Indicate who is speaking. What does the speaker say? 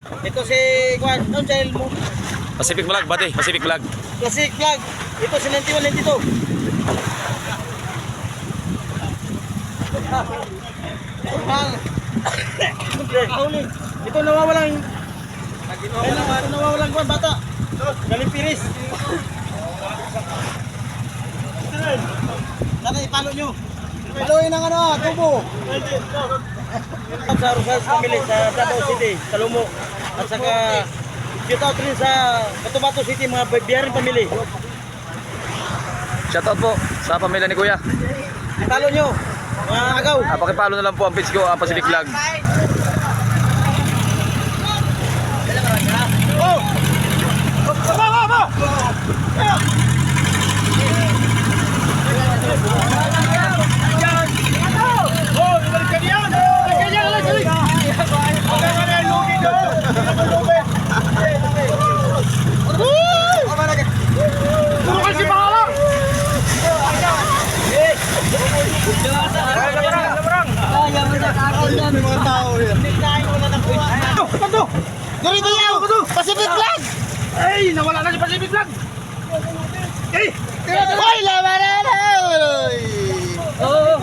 Speaker 1: Ito si Juan, ano channel mo?
Speaker 2: Pacific Vlog, bati. Pacific Vlog.
Speaker 1: Classic Vlog. Ito si 9192. Ito nawawalang Juan, bata. Galing Piris. Sana ipalo nyo. Paluin ang tubo. Sa Rosales Family sa Davao City, sa Lumo. At saka shout out rin sa Cotabato City, mga biyaring family.
Speaker 2: Shoutout po sa pamilya ni Kuya.
Speaker 1: Ipalo nyo, mga agaw.
Speaker 2: Pakipalo na lang po ang page ko, ang Pacific Vlog.
Speaker 1: Oh! Ganito yaw! Pacific Vlog!
Speaker 3: Ay, nawala na si Pacific Vlog.
Speaker 1: Hoy, labanan!
Speaker 3: Oo.